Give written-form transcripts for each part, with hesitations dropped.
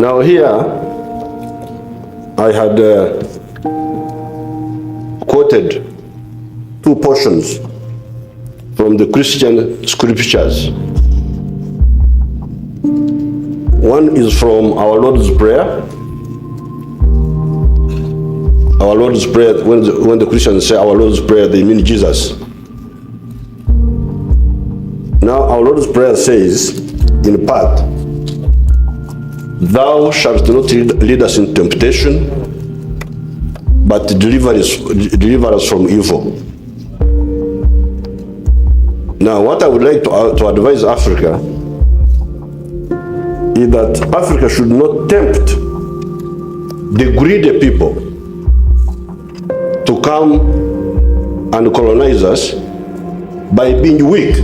Now here, I had quoted two portions from the Christian scriptures. One is from our Lord's Prayer. Our Lord's Prayer, when the Christians say our Lord's Prayer, they mean Jesus. Now our Lord's Prayer says, in part, "Thou shalt not lead us into temptation, but deliver us from evil." Now, what I would like to advise Africa is that Africa should not tempt the greedy people to come and colonize us by being weak.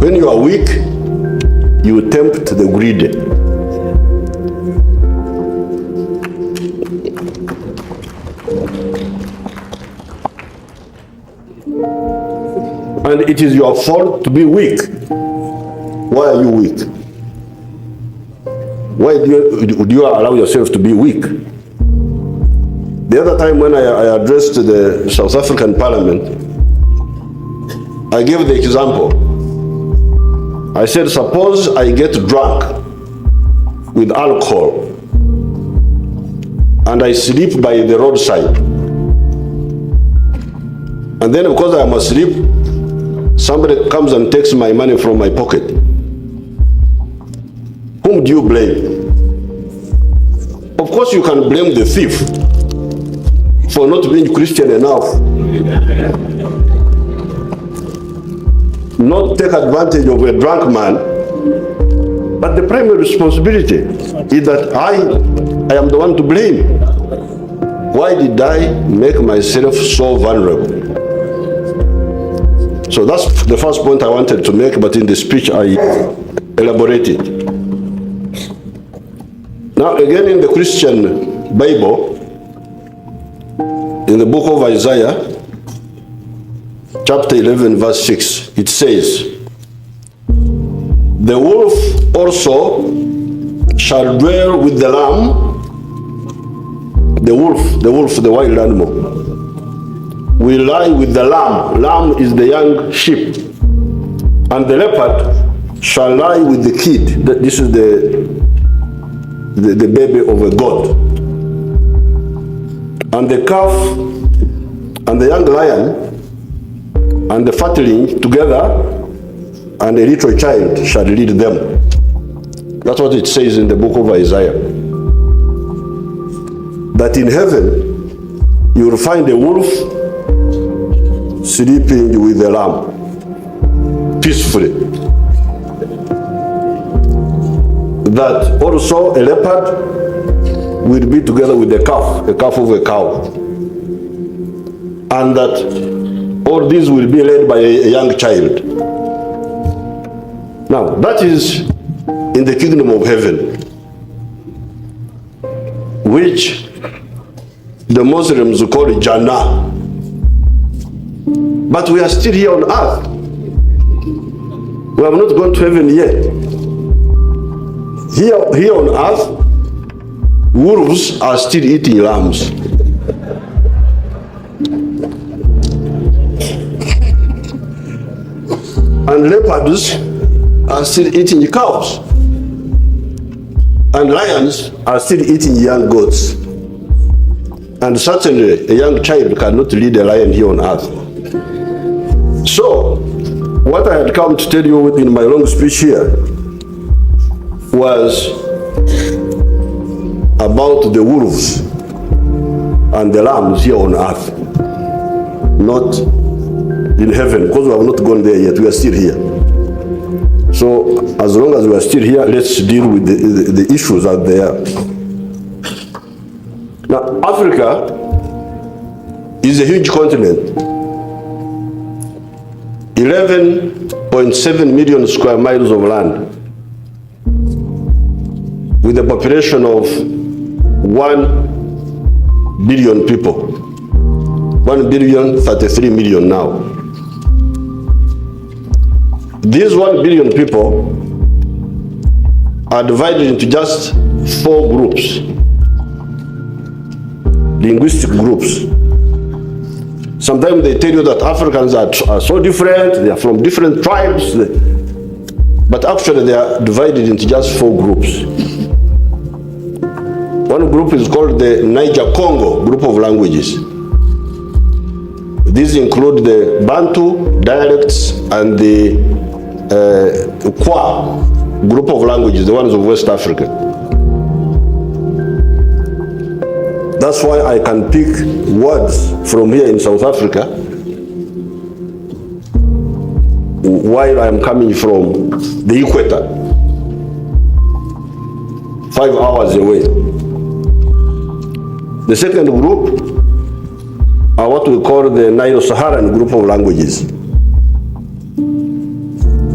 When you are weak, you tempt the greedy. And it is your fault to be weak. Why are you weak? Why do you allow yourself to be weak? The other time when I addressed the South African Parliament, I gave the example. I said, suppose I get drunk with alcohol and I sleep by the roadside. And then because I am asleep, somebody comes and takes my money from my pocket. Whom do you blame? Of course you can blame the thief for not being Christian enough, not take advantage of a drunk man, but the primary responsibility is that I am the one to blame. Why did I make myself so vulnerable? So that's the first point I wanted to make, but in the speech I elaborated. Now again in the Christian Bible, in the book of Isaiah, chapter 11, verse 6, it says, "The wolf also shall dwell with the lamb." The wolf, the wild animal, will lie with the lamb. Lamb is the young sheep. And the leopard shall lie with the kid. This is the baby of a goat. And the calf and the young lion and the fatling together, and a little child shall lead them. That's what it says in the book of Isaiah. That in heaven you will find a wolf sleeping with the lamb peacefully. That also a leopard will be together with a calf of a cow. And that all these will be led by a young child. Now, that is in the kingdom of heaven, which the Muslims call Jannah. But we are still here on earth. We have not gone to heaven yet. Here on earth, wolves are still eating lambs. And leopards are still eating cows. And lions are still eating young goats. And certainly a young child cannot lead a lion here on earth. So, what I had come to tell you in my long speech here was about the wolves and the lambs here on earth, not in heaven, because we have not gone there yet. We are still here. So as long as we are still here, let's deal with the issues out there. Now, Africa is a huge continent. 11.7 million square miles of land, with a population of 1 billion people. 1,033 million now. These 1 billion people are divided into just 4 groups, linguistic groups. Sometimes they tell you that Africans are so different, they are from different tribes, but actually they are divided into just 4 groups. One group is called the Niger-Congo group of languages. These include the Bantu dialects and the Kwa group of languages, the ones of West Africa. That's why I can pick words from here in South Africa while I'm coming from the equator, 5 hours away. The second group are what we call the Nilo-Saharan group of languages.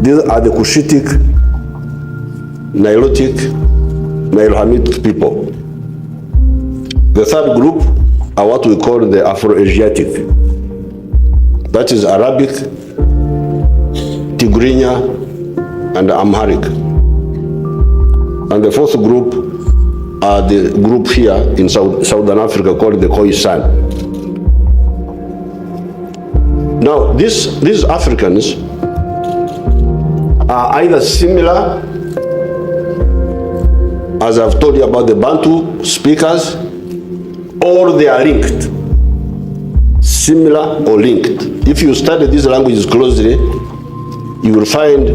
These are the Cushitic, Nilotic, Nilo-Hamitic people. The third group are what we call the Afro-Asiatic. That is Arabic, Tigrinya, and Amharic. And the fourth group are the group here in Southern Africa called the Khoisan. Now, these Africans are either similar, as I've told you about the Bantu speakers, or they are linked, similar or linked. If you study these languages closely, you will find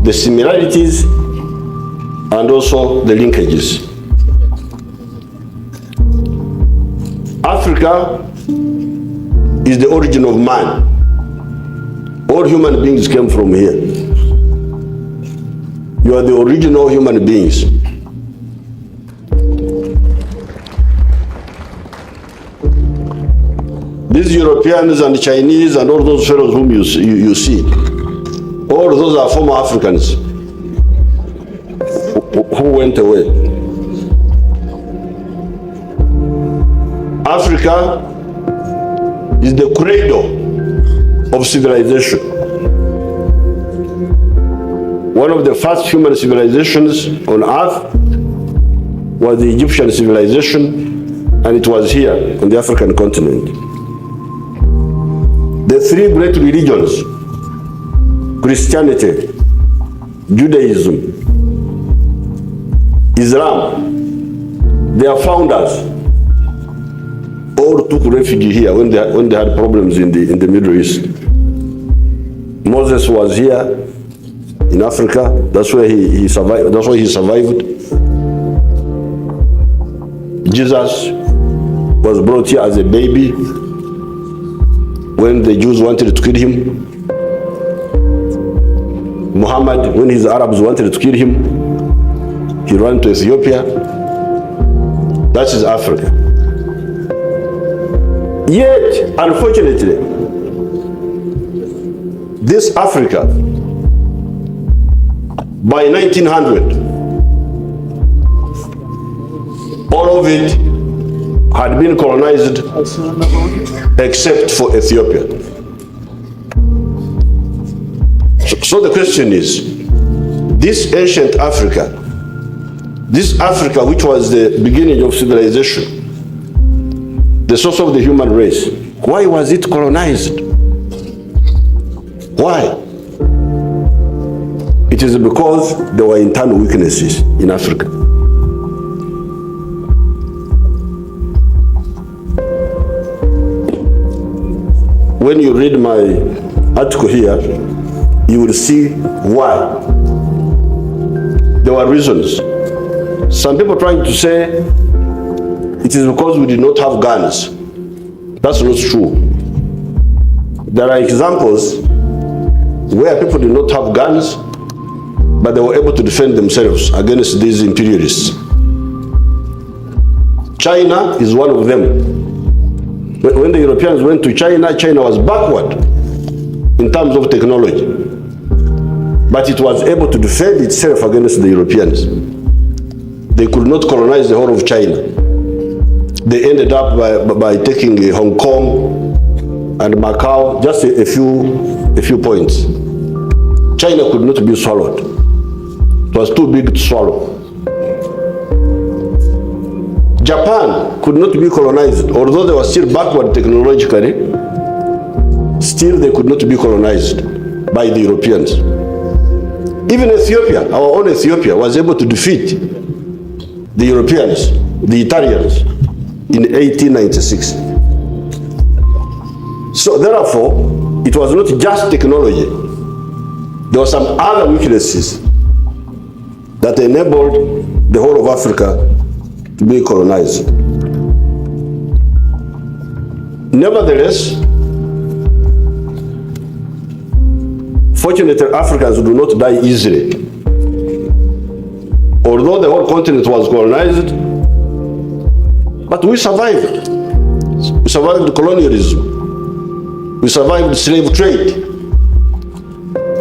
the similarities and also the linkages. Africa is the origin of man. All human beings came from here. You are the original human beings. These Europeans and Chinese and all those fellows whom you see, all those are former Africans who went away. Africa is the cradle of civilization. One of the first human civilizations on earth was the Egyptian civilization, and it was here on the African continent. The 3 great religions, Christianity, Judaism, Islam, their founders all took refuge here when they had problems in the Middle East. Moses was here in Africa. That's where he survived. That's why he survived. Jesus was brought here as a baby when the Jews wanted to kill him. Muhammad, when his Arabs wanted to kill him, he ran to Ethiopia. That is Africa. Yet, unfortunately, this Africa, by 1900, all of it had been colonized except for Ethiopia. So the question is, this ancient Africa, this Africa which was the beginning of civilization, the source of the human race, why was it colonized? Why? It is because there were internal weaknesses in Africa. When you read my article here, you will see why. There were reasons. Some people trying to say it is because we did not have guns. That's not true. There are examples where people did not have guns, but they were able to defend themselves against these imperialists. China is one of them. When the Europeans went to China, China was backward in terms of technology, but it was able to defend itself against the Europeans. They could not colonize the whole of China. They ended up by taking Hong Kong and Macau, just a few points. China could not be swallowed. It was too big to swallow. Japan could not be colonized, although they were still backward technologically, still they could not be colonized by the Europeans. Even Ethiopia, our own Ethiopia, was able to defeat the Europeans, the Italians, in 1896. So therefore, it was not just technology. There were some other weaknesses that enabled the whole of Africa to be colonized. Nevertheless, fortunately, Africans do not die easily. Although the whole continent was colonized, but we survived. We survived colonialism. We survived slave trade.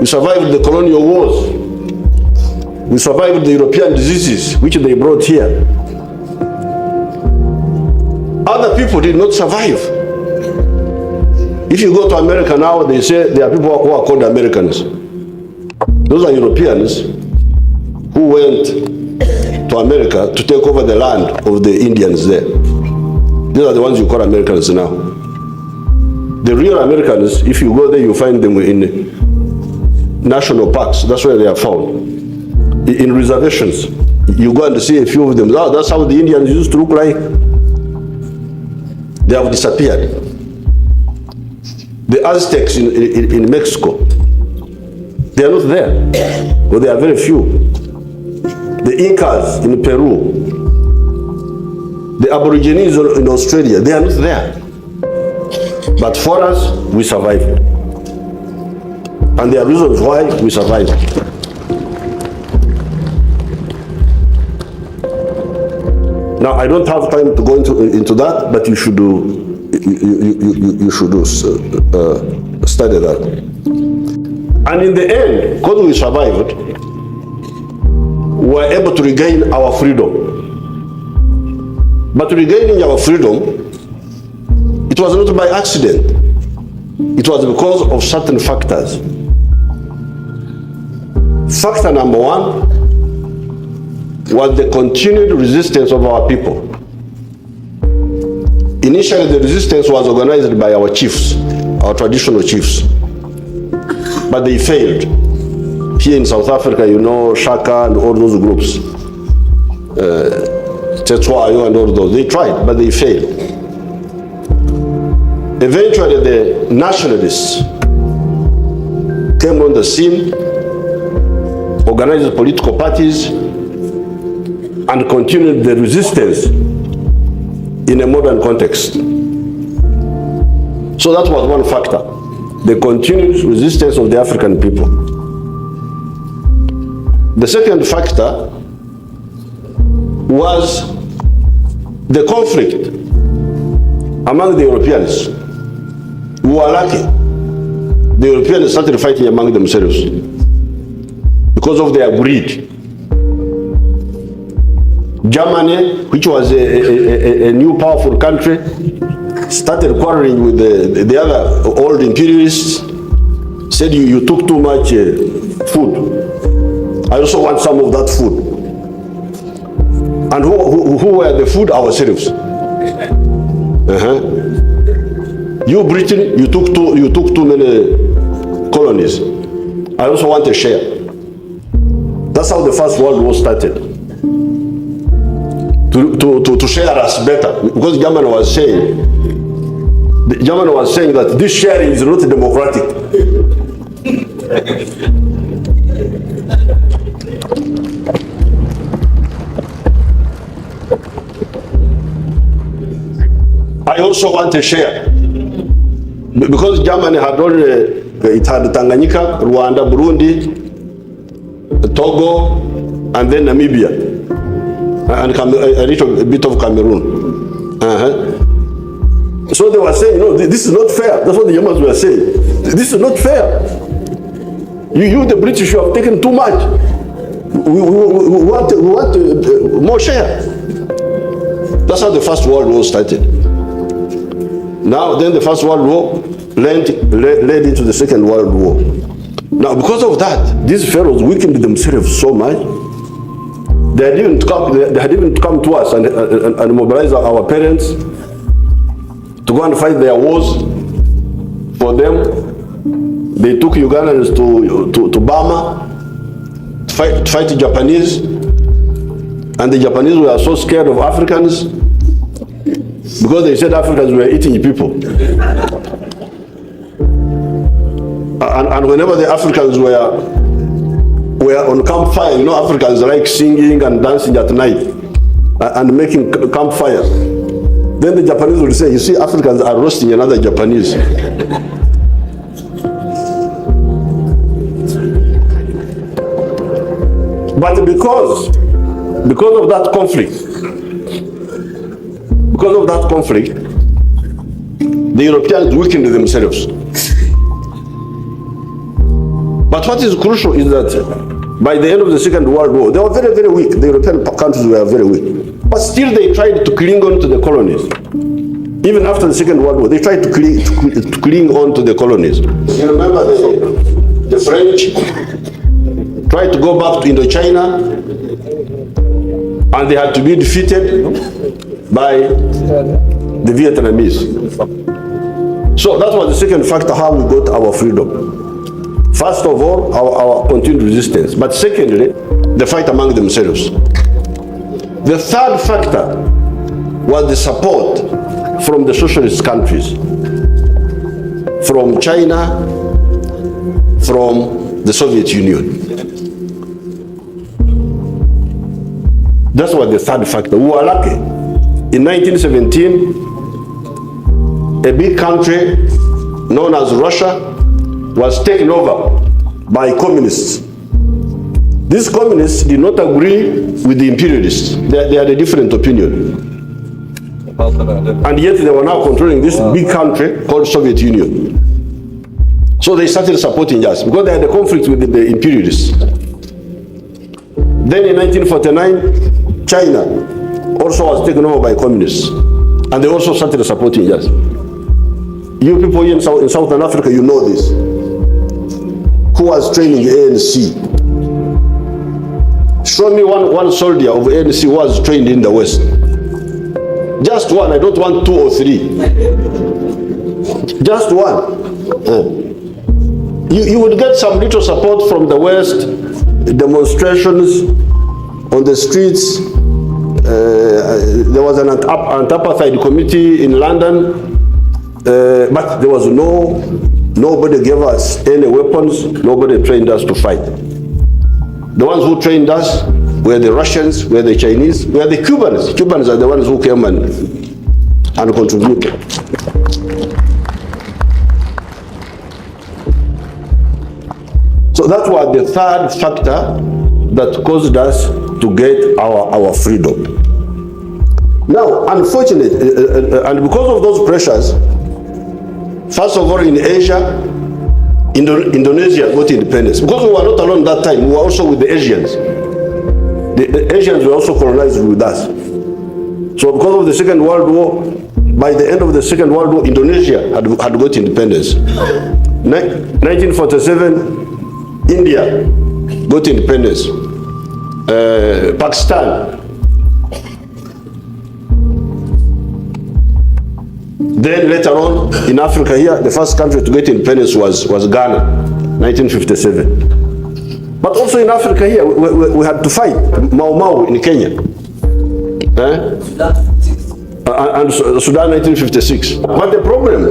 We survived the colonial wars. We survived the European diseases which they brought here. Other people did not survive. If you go to America now, they say there are people who are called Americans. Those are Europeans who went to America to take over the land of the Indians there. These are the ones you call Americans now. The real Americans, if you go there, you find them in national parks. That's where they are found. In reservations, you go and see a few of them. That's how the Indians used to look like. They have disappeared. The Aztecs in Mexico, they are not there, or they are very few. The Incas in Peru, the Aborigines in Australia, they are not there. But for us, we survived. And there are reasons why we survived. Now, I don't have time to go into that, but you should study that. And in the end, because we survived, we were able to regain our freedom. But regaining our freedom, it was not by accident. It was because of certain factors. Factor number one was the continued resistance of our people. Initially, the resistance was organized by our chiefs, our traditional chiefs, but they failed. Here in South Africa, you know, Shaka and all those groups, Tetsuayo and all those, they tried, but they failed. Eventually, the nationalists came on the scene, organized political parties, and continued the resistance in a modern context. So that was one factor, the continued resistance of the African people. The second factor was the conflict among the Europeans. We were lucky. The Europeans started fighting among themselves because of their greed. Germany, which was a new powerful country, started quarreling with the other old imperialists, said you took too much food. I also want some of that food. And who were the food? Ourselves. You Britain, you took too many colonies. I also want a share. That's how the First World War started. To share us better, because Germany was saying that this sharing is not democratic. I also want a share, because Germany had only it had Tanganyika, Rwanda, Burundi, Togo, and then Namibia. And a little bit of Cameroon. So they were saying, no, this is not fair. That's what the Germans were saying. This is not fair. You the British, you have taken too much. We want more share. That's how the First World War started. Now, then the First World War led into the Second World War. Now, because of that, these fellows weakened themselves so much They had even come to us and mobilize our parents to go and fight their wars for them. They took Ugandans to Burma to fight the Japanese, and the Japanese were so scared of Africans because they said Africans were eating people. And whenever the Africans were on campfire, you know, Africans like singing and dancing at night and making campfire. Then the Japanese would say, you see, Africans are roasting another Japanese. But because of that conflict, the Europeans weakened themselves. But what is crucial is that by the end of the Second World War, they were very, very weak. The European countries were very weak. But still they tried to cling on to the colonies. Even after the Second World War, they tried to cling on to the colonies. You remember the French tried to go back to Indochina, and they had to be defeated by the Vietnamese. So that was the second factor how we got our freedom. First of all, our continued resistance. But secondly, the fight among themselves. The third factor was the support from the socialist countries, from China, from the Soviet Union. That was the third factor. We were lucky. In 1917, a big country known as Russia was taken over by communists. These communists did not agree with the imperialists. They had a different opinion. And yet they were now controlling this big country called Soviet Union. So they started supporting us because they had a conflict with the imperialists. Then in 1949, China also was taken over by communists. And they also started supporting us. You people here in Southern Africa, you know this. Who was training ANC? Show me one soldier of ANC who was trained in the West. Just one, I don't want 2 or 3. Just one. You would get some little support from the West, demonstrations on the streets. There was an anti-apartheid committee in London, but there was nobody gave us any weapons, nobody trained us to fight. The ones who trained us were the Russians, were the Chinese, were the Cubans. Cubans are the ones who came and contributed. So that was the third factor that caused us to get our freedom. Now, unfortunately, and because of those pressures, first of all in Asia, Indonesia got independence. Because we were not alone that time, we were also with the Asians. The Asians were also colonized with us. So because of the Second World War, by the end of the Second World War, Indonesia had got independence. 1947, India got independence. Pakistan. Then later on in Africa here, the first country to get independence was Ghana, 1957. But also in Africa here, we had to fight Mau Mau in Kenya. And Sudan, 1956. But the problem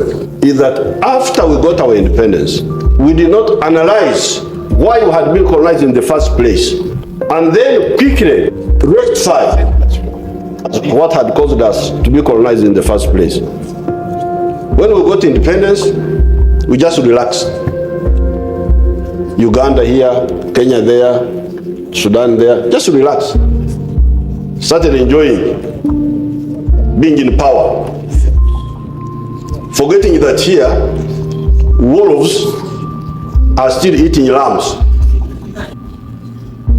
is that after we got our independence, we did not analyze why we had been colonized in the first place, and then quickly rectify what had caused us to be colonized in the first place. When we got independence, we just relaxed. Uganda here, Kenya there, Sudan there, just relax. Started enjoying being in power. Forgetting that here, wolves are still eating lambs.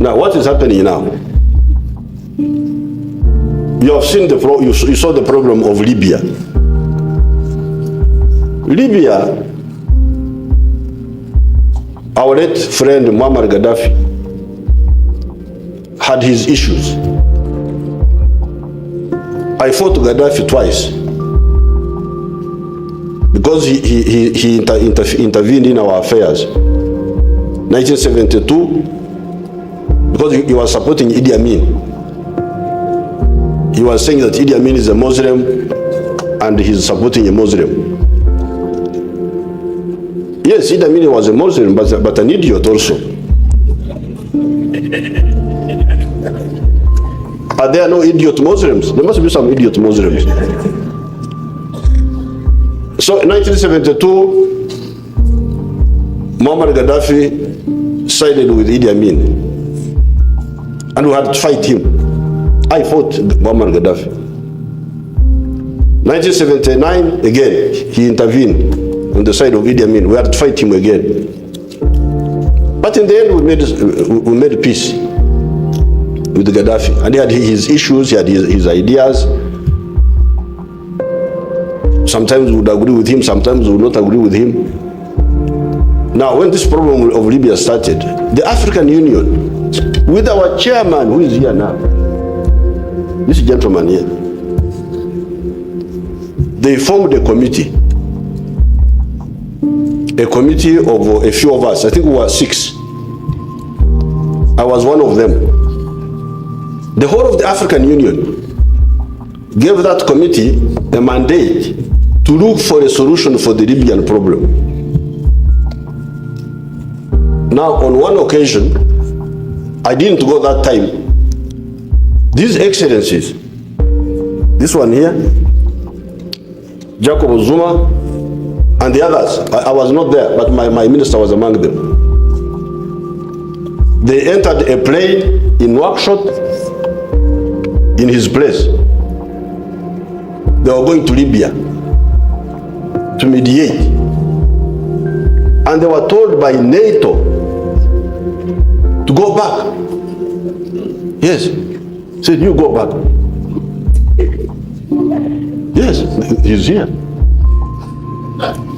Now, what is happening now? You have seen you saw the problem of Libya. Libya, our late friend Muammar Gaddafi had his issues. I fought Gaddafi twice because he intervened in our affairs. 1972, because he was supporting Idi Amin. He was saying that Idi Amin is a Muslim and he's supporting a Muslim. Yes, Idi Amin was a Muslim, but an idiot also. Are there no idiot Muslims? There must be some idiot Muslims. So in 1972, Muammar Gaddafi sided with Idi Amin, and we had to fight him. I fought Muammar Gaddafi. 1979, again, he intervened on the side of Idi Amin. We had to fight him again. But in the end, we made peace with Gaddafi. And he had his issues, he had his ideas. Sometimes we would agree with him, sometimes we would not agree with him. Now, when this problem of Libya started, the African Union, with our chairman, who is here now, this gentleman here, they formed a committee of a few of us. I think we were 6. I was one of them. The whole of the African Union gave that committee a mandate to look for a solution for the Libyan problem. Now, on one occasion, I didn't go that time. These excellencies, this one here, Jacob Zuma, and the others, I was not there, but my minister was among them. They entered a plane in Nouakchott in his place. They were going to Libya to mediate. And they were told by NATO to go back. Yes. Said, you go back. Yes, he's here.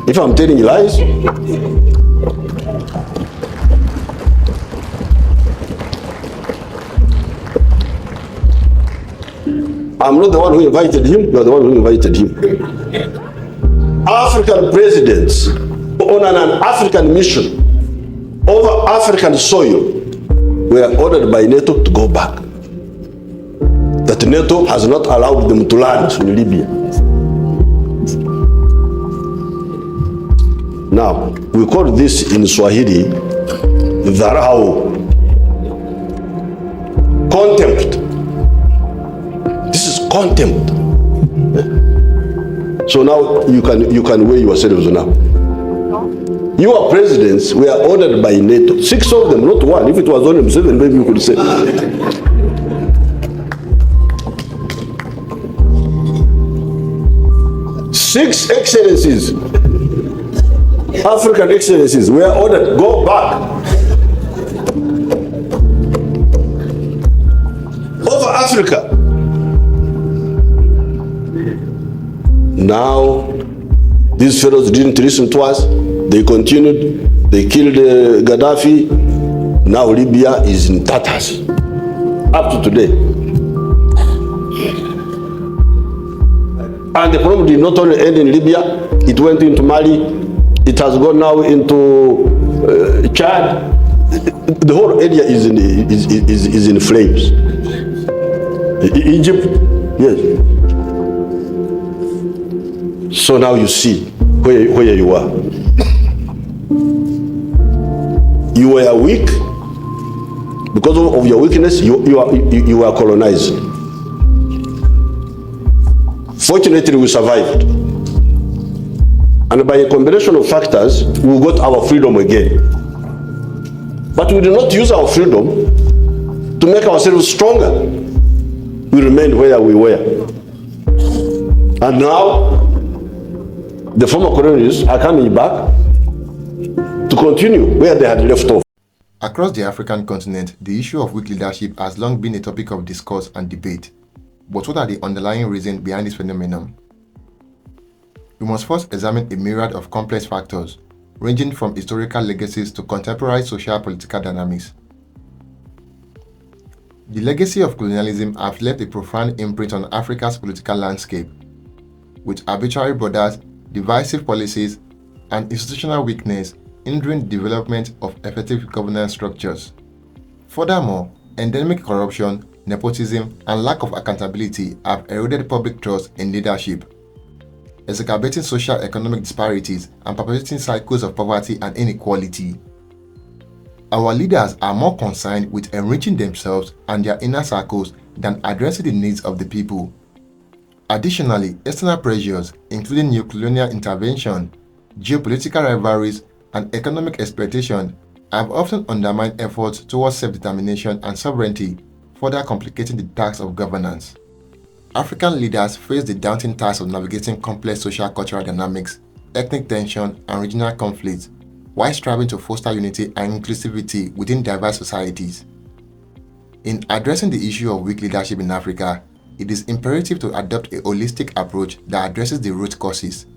If I'm telling you lies, I'm not the one who invited him, you're the one who invited him. African presidents on an African mission over African soil were ordered by NATO to go back. That NATO has not allowed them to land in Libya. Now, we call this in Swahili, dharau, contempt. This is contempt. So now you can weigh yourselves now. Your presidents were ordered by NATO. 6 of them, not one. If it was only 7, maybe you could say. Six excellencies, African excellencies, were ordered, go back. Over Africa. Now, these fellows didn't listen to us. They continued. They killed Gaddafi. Now Libya is in tatters. Up to today. And the problem did not only end in Libya, it went into Mali, it has gone now into Chad. The whole area is in flames. Egypt, yes. So now you see where you are. You were weak. Because of your weakness, you are colonized. Fortunately, we survived. And by a combination of factors, we got our freedom again. But we did not use our freedom to make ourselves stronger. We remained where we were. And now, the former colonialists are coming back to continue where they had left off. Across the African continent, the issue of weak leadership has long been a topic of discourse and debate. But what are the underlying reasons behind this phenomenon? We must first examine a myriad of complex factors, ranging from historical legacies to contemporary social-political dynamics. The legacy of colonialism has left a profound imprint on Africa's political landscape, with arbitrary borders, divisive policies, and institutional weakness hindering the development of effective governance structures. Furthermore, endemic corruption, nepotism, and lack of accountability have eroded public trust in leadership, exacerbating socio-economic disparities and perpetuating cycles of poverty and inequality. Our leaders are more concerned with enriching themselves and their inner circles than addressing the needs of the people. Additionally, external pressures, including neo-colonial intervention, geopolitical rivalries, and economic exploitation, have often undermined efforts towards self-determination and sovereignty, further complicating the task of governance. African leaders face the daunting task of navigating complex social-cultural dynamics, ethnic tension, and regional conflicts, while striving to foster unity and inclusivity within diverse societies. In addressing the issue of weak leadership in Africa, it is imperative to adopt a holistic approach that addresses the root causes,